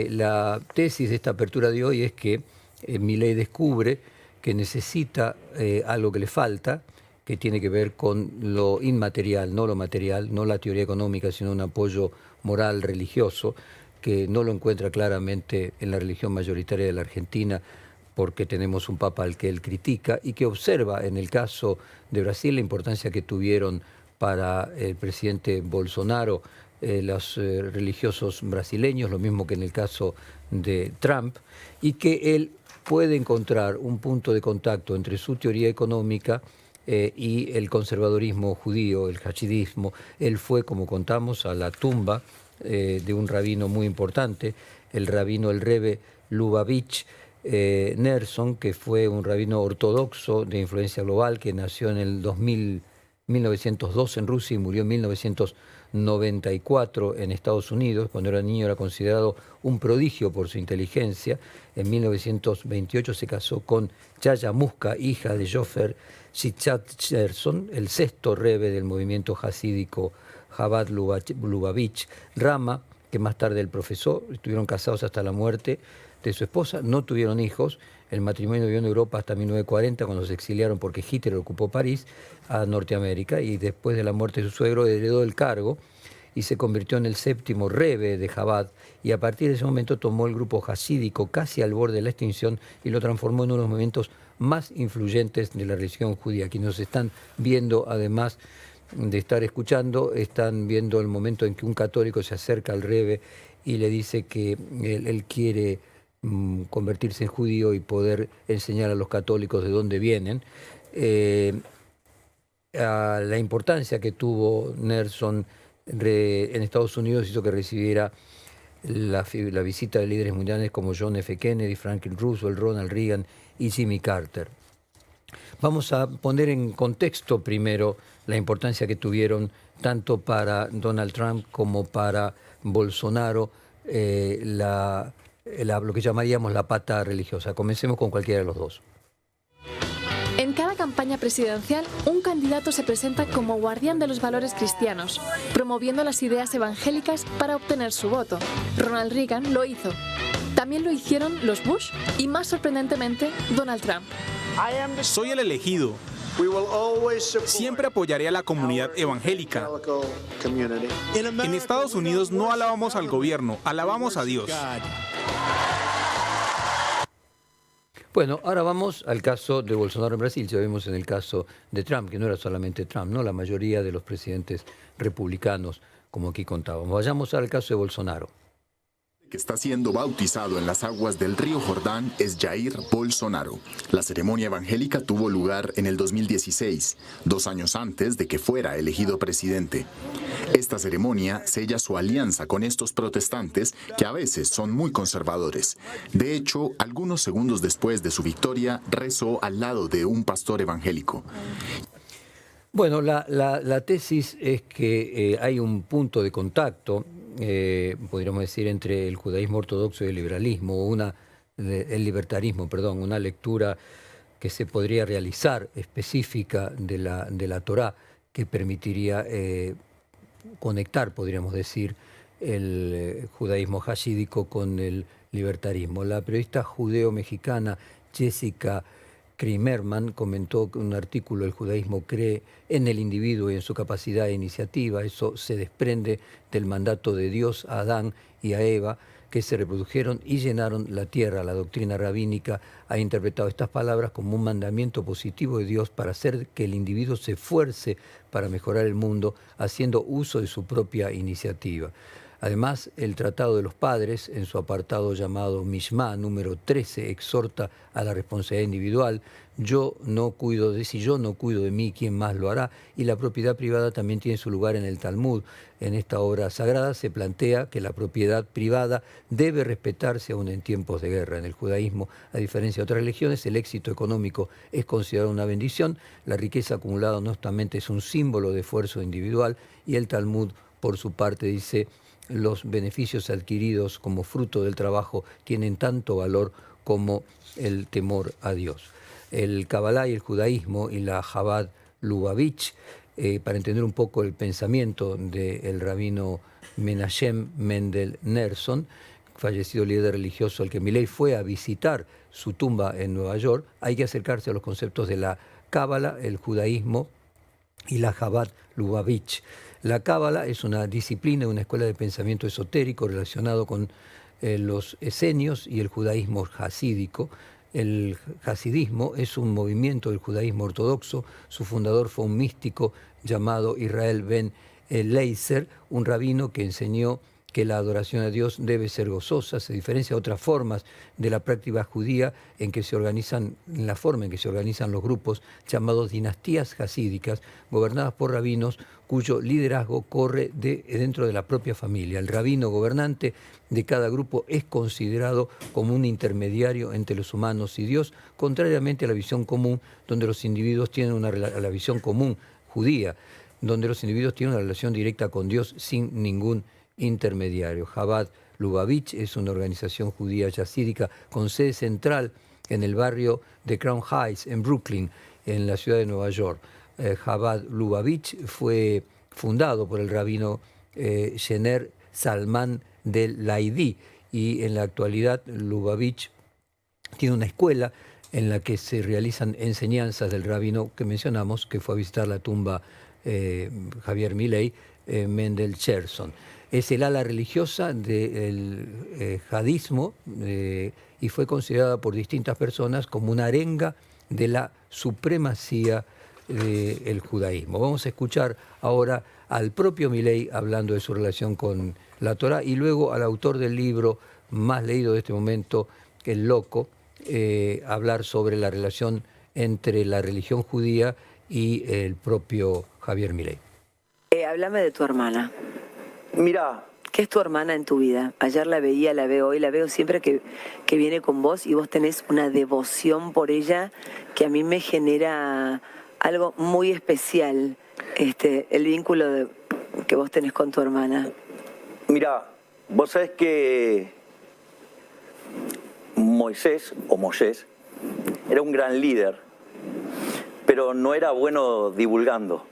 La tesis de esta apertura de hoy es que Milei descubre que necesita algo que le falta, que tiene que ver con lo inmaterial, no lo material, no la teoría económica, sino un apoyo moral, religioso, que no lo encuentra claramente en la religión mayoritaria de la Argentina, porque tenemos un papa al que él critica, y que observa en el caso de Brasil la importancia que tuvieron para el presidente Bolsonaro los religiosos brasileños, lo mismo que en el caso de Trump, y que él puede encontrar un punto de contacto entre su teoría económica y el conservadorismo judío, el hachidismo. Él fue, como contamos, a la tumba de un rabino muy importante, el Rebbe Lubavitch Nerson, que fue un rabino ortodoxo de influencia global, que nació en el 1902 en Rusia y murió en 1994 en Estados Unidos. Cuando era niño era considerado un prodigio por su inteligencia. En 1928 se casó con Chaya Muska, hija de Jofer Sitchat-Nerson, el sexto rebbe del movimiento hasídico Chabad Lubavitch Rama, que más tarde él profesó. Estuvieron casados hasta la muerte de su esposa, no tuvieron hijos. El matrimonio vivió en Europa hasta 1940, cuando se exiliaron porque Hitler ocupó París, a Norteamérica, y después de la muerte de su suegro heredó el cargo y se convirtió en el séptimo rebbe de Chabad, y a partir de ese momento tomó el grupo hasídico casi al borde de la extinción y lo transformó en uno de los movimientos más influyentes de la religión judía. Quienes nos están viendo, además de estar escuchando, están viendo el momento en que un católico se acerca al rebbe y le dice que él quiere convertirse en judío y poder enseñar a los católicos de dónde vienen. La importancia que tuvo Nerson en Estados Unidos hizo que recibiera la visita de líderes mundiales como John F. Kennedy, Franklin Roosevelt, Ronald Reagan y Jimmy Carter. Vamos a poner en contexto primero la importancia que tuvieron tanto para Donald Trump como para Bolsonaro lo que llamaríamos la pata religiosa. Comencemos con cualquiera de los dos. En cada campaña presidencial, un candidato se presenta como guardián de los valores cristianos, promoviendo las ideas evangélicas para obtener su voto. Ronald Reagan lo hizo. También lo hicieron los Bush y, más sorprendentemente, Donald Trump. Soy el elegido. Siempre apoyaré a la comunidad evangélica. En Estados Unidos no alabamos al gobierno, alabamos a Dios. Bueno, ahora vamos al caso de Bolsonaro en Brasil. Ya vimos en el caso de Trump, que no era solamente Trump, ¿no? La mayoría de los presidentes republicanos, como aquí contábamos. Vayamos al caso de Bolsonaro. Que está siendo bautizado en las aguas del río Jordán es Jair Bolsonaro. La ceremonia evangélica tuvo lugar en el 2016, 2 años antes de que fuera elegido presidente. Esta ceremonia sella su alianza con estos protestantes que a veces son muy conservadores. De hecho, algunos segundos después de su victoria, rezó al lado de un pastor evangélico. Bueno, la tesis es que hay un punto de contacto, podríamos decir, entre el judaísmo ortodoxo y el liberalismo, el libertarismo, perdón, una lectura que se podría realizar específica de la Torá, que permitiría conectar, podríamos decir, el judaísmo hasídico con el libertarismo. La periodista judeo-mexicana Jessica Kramerman comentó que un artículo: el judaísmo cree en el individuo y en su capacidad de iniciativa. Eso se desprende del mandato de Dios a Adán y a Eva, que se reprodujeron y llenaron la tierra. La doctrina rabínica ha interpretado estas palabras como un mandamiento positivo de Dios para hacer que el individuo se esfuerce para mejorar el mundo, haciendo uso de su propia iniciativa. Además, el Tratado de los Padres, en su apartado llamado Mishmá, número 13, exhorta a la responsabilidad individual. Si yo no cuido de mí, ¿quién más lo hará? Y la propiedad privada también tiene su lugar en el Talmud. En esta obra sagrada se plantea que la propiedad privada debe respetarse aún en tiempos de guerra. En el judaísmo, a diferencia de otras religiones, el éxito económico es considerado una bendición. La riqueza acumulada, no obstante, es un símbolo de esfuerzo individual, y el Talmud, por su parte, dice: los beneficios adquiridos como fruto del trabajo tienen tanto valor como el temor a Dios. El Kabbalah y el judaísmo y la Chabad Lubavitch, para entender un poco el pensamiento del rabino Menachem Mendel Nerson, fallecido líder religioso al que Milei fue a visitar su tumba en Nueva York, hay que acercarse a los conceptos de la Cábala, el judaísmo y la Chabad Lubavitch. La Cábala es una disciplina, una escuela de pensamiento esotérico relacionado con los esenios y el judaísmo hasídico. El hasidismo es un movimiento del judaísmo ortodoxo. Su fundador fue un místico llamado Israel Ben Leiser, un rabino que enseñó que la adoración a Dios debe ser gozosa. Se diferencia de otras formas de la práctica judía en la forma en que se organizan los grupos llamados dinastías hasídicas, gobernadas por rabinos cuyo liderazgo corre dentro de la propia familia. El rabino gobernante de cada grupo es considerado como un intermediario entre los humanos y Dios, contrariamente a la visión común, donde los individuos tienen a la visión común judía, donde los individuos tienen una relación directa con Dios sin ningún intermediario. Chabad Lubavitch es una organización judía yacídica con sede central en el barrio de Crown Heights, en Brooklyn, en la ciudad de Nueva York. Chabad Lubavitch fue fundado por el rabino Shener Salman del Laidi, y en la actualidad Lubavitch tiene una escuela en la que se realizan enseñanzas del rabino que mencionamos, que fue a visitar la tumba Javier Milei, Mendel Cherson. Es el ala religiosa del jadismo y fue considerada por distintas personas como una arenga de la supremacía del judaísmo. Vamos a escuchar ahora al propio Milei hablando de su relación con la Torá y luego al autor del libro más leído de este momento, El Loco, hablar sobre la relación entre la religión judía y el propio Javier Milei. Háblame de tu hermana. Mirá, ¿Qué es tu hermana en tu vida? Ayer la veía, la veo hoy, la veo siempre que viene con vos y vos tenés una devoción por ella que a mí me genera algo muy especial, el vínculo que vos tenés con tu hermana. mirá, vos sabés que Moisés era un gran líder, pero no era bueno divulgando.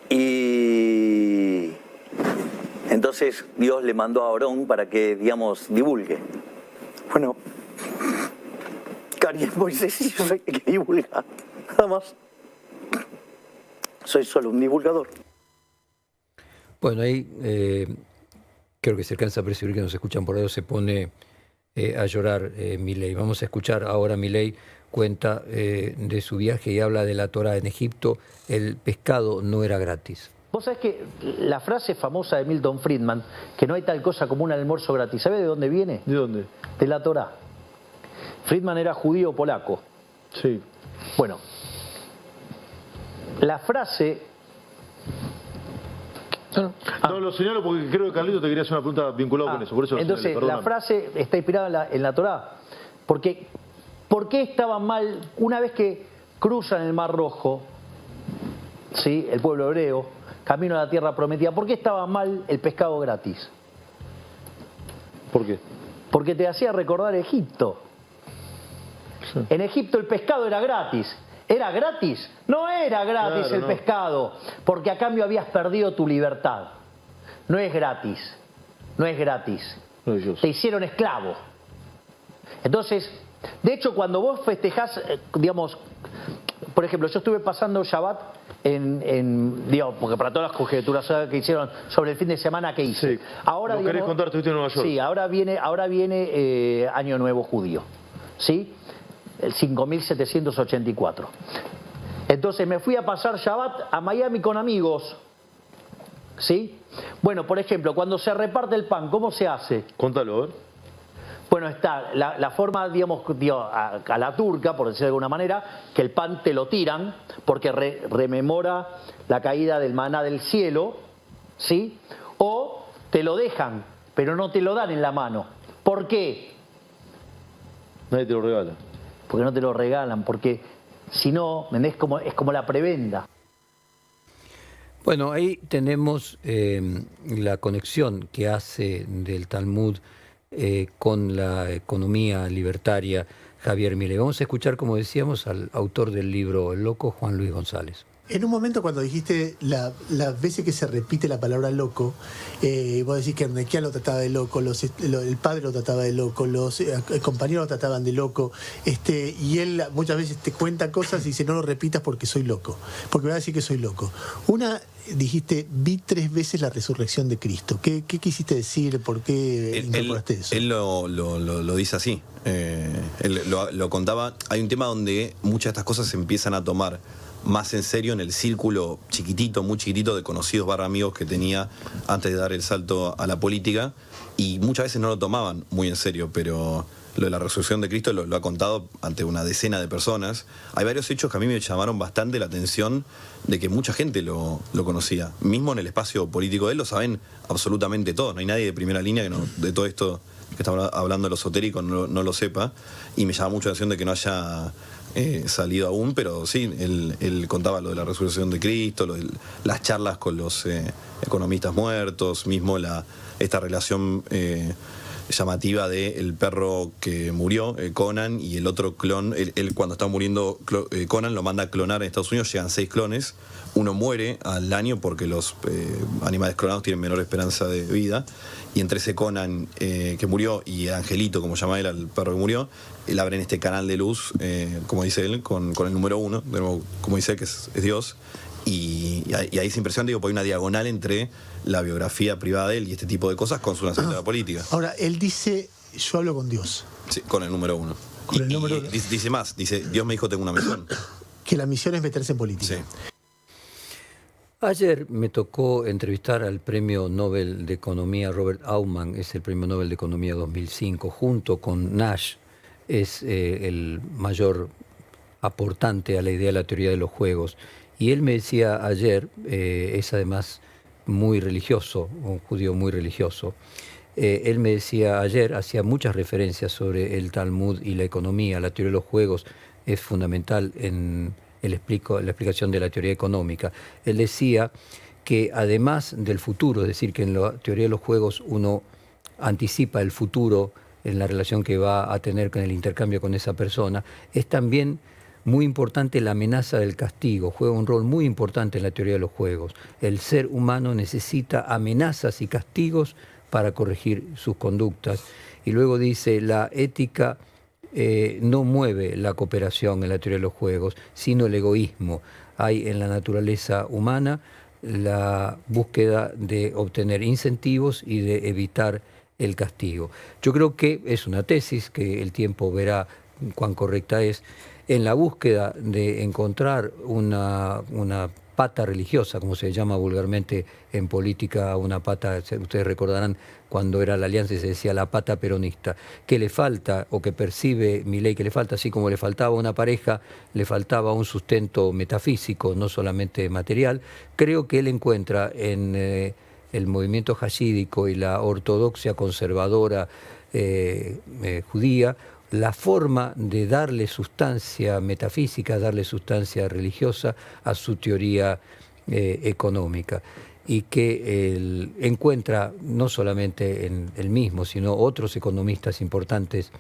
Y entonces Dios le mandó a Aarón para que, digamos, divulgue. Bueno, Cari es Moisés y yo soy el que divulga, nada más. Soy solo un divulgador. Bueno, ahí creo que se alcanza a percibir que nos escuchan por ahí, se pone a llorar Milei. Vamos a escuchar ahora. Milei cuenta de su viaje y habla de la Torá en Egipto. El pescado no era gratis. Vos sabés que la frase famosa de Milton Friedman, que no hay tal cosa como un almuerzo gratis, ¿sabés de dónde viene? ¿De dónde? De la Torá. Friedman era judío polaco. Sí. Bueno, la frase... No, lo señalo porque creo que Carlito te quería hacer una pregunta vinculada con eso. Por eso entonces, la frase está inspirada en la Torá. Porque, ¿por qué estaba mal una vez que cruzan el Mar Rojo, ¿sí?, el pueblo hebreo, camino a la tierra prometida? ¿Por qué estaba mal el pescado gratis? ¿Por qué? Porque te hacía recordar Egipto. Sí. En Egipto el pescado era gratis. ¿Era gratis? No era gratis, claro, el pescado, porque a cambio habías perdido tu libertad. No es gratis, no es gratis. Te hicieron esclavo. Entonces, de hecho, cuando vos festejás, digamos, por ejemplo, yo estuve pasando Shabbat digamos, porque para todas las conjeturas que hicieron sobre el fin de semana que hice. Sí. Ahora, ¿No querés contar? Estuviste en Nueva York. Sí, ahora viene Año Nuevo Judío, ¿sí? El 5.784. Entonces me fui a pasar Shabbat a Miami con amigos, ¿sí? Bueno, por ejemplo, cuando se reparte el pan, ¿cómo se hace? Contalo, a ver. Bueno, está la forma, digamos, a la turca, por decirlo de alguna manera, que el pan te lo tiran, porque rememora la caída del maná del cielo, ¿sí? O te lo dejan, pero no te lo dan en la mano. ¿Por qué? Nadie te lo regala. Porque no te lo regalan, porque si no, es como la prebenda. Bueno, ahí tenemos la conexión que hace del Talmud con la economía libertaria Javier Milei. Vamos a escuchar, como decíamos, al autor del libro El Loco, Juan Luis González. En un momento cuando dijiste las veces que se repite la palabra loco, vos decís que Ernequian lo trataba de loco, el padre lo trataba de loco, los compañeros lo trataban de loco, y él muchas veces te cuenta cosas y dice no lo repitas porque soy loco, porque me va a decir que soy loco. Una, dijiste, vi 3 veces la resurrección de Cristo. ¿Qué quisiste decir? ¿Por qué incorporaste eso? Él lo dice así. Él lo contaba. Hay un tema donde muchas de estas cosas se empiezan a tomar más en serio en el círculo chiquitito, muy chiquitito de conocidos / amigos que tenía antes de dar el salto a la política, y muchas veces no lo tomaban muy en serio, pero lo de la resurrección de Cristo lo ha contado ante una decena de personas. Hay varios hechos que a mí me llamaron bastante la atención, de que mucha gente lo conocía. Mismo en el espacio político de él lo saben absolutamente todos. No hay nadie de primera línea que de todo esto que está hablando de lo esotérico no lo sepa, y me llama mucho la atención de que no haya salido aún, pero sí, él contaba lo de la resurrección de Cristo, las charlas con los economistas muertos, mismo esta relación llamativa del perro que murió, Conan, y el otro clon. Él cuando está muriendo Conan lo manda a clonar en Estados Unidos, llegan 6 clones, uno muere al año porque los animales clonados tienen menor esperanza de vida, y entre ese Conan que murió y Angelito, como llama él al perro que murió, él abre este canal de luz, como dice él, con el número 1, de nuevo, como dice él, que es Dios. Y ahí se impresiona, digo, porque hay una diagonal entre la biografía privada de él y este tipo de cosas con su nacimiento de la política. Ahora, él dice, yo hablo con Dios. Sí, con el número 1. Con el número 1. Dice más, dice, Dios me dijo tengo una misión. Que la misión es meterse en política. Sí. Ayer me tocó entrevistar al Premio Nobel de Economía, Robert Aumann, es el Premio Nobel de Economía 2005, junto con Nash, es el mayor aportante a la idea de la teoría de los juegos. Y él me decía ayer, es además muy religioso, un judío muy religioso, él me decía ayer, hacía muchas referencias sobre el Talmud y la economía. La teoría de los juegos es fundamental en la explicación de la teoría económica. Él decía que además del futuro, es decir, que en la teoría de los juegos uno anticipa el futuro en la relación que va a tener con el intercambio con esa persona, es también muy importante la amenaza del castigo, juega un rol muy importante en la teoría de los juegos. El ser humano necesita amenazas y castigos para corregir sus conductas. Y luego dice, la ética no mueve la cooperación en la teoría de los juegos, sino el egoísmo. Hay en la naturaleza humana la búsqueda de obtener incentivos y de evitar el castigo. Yo creo que es una tesis que el tiempo verá cuán correcta es. En la búsqueda de encontrar una pata religiosa, como se llama vulgarmente en política, una pata, ustedes recordarán cuando era la alianza y se decía la pata peronista, que le falta, o que percibe Milei que le falta, así como le faltaba una pareja, le faltaba un sustento metafísico, no solamente material. Creo que él encuentra en el movimiento hasídico y la ortodoxia conservadora judía la forma de darle sustancia metafísica, darle sustancia religiosa a su teoría económica, y que él encuentra no solamente en él mismo, sino otros economistas importantes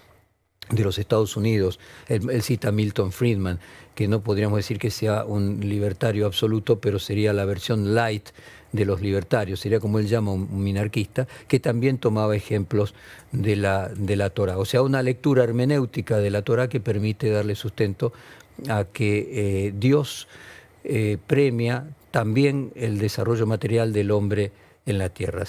de los Estados Unidos. Él cita a Milton Friedman, que no podríamos decir que sea un libertario absoluto, pero sería la versión light de los libertarios, sería como él llama un minarquista, que también tomaba ejemplos de la Torá. O sea, una lectura hermenéutica de la Torá que permite darle sustento a que Dios premia también el desarrollo material del hombre en la tierra.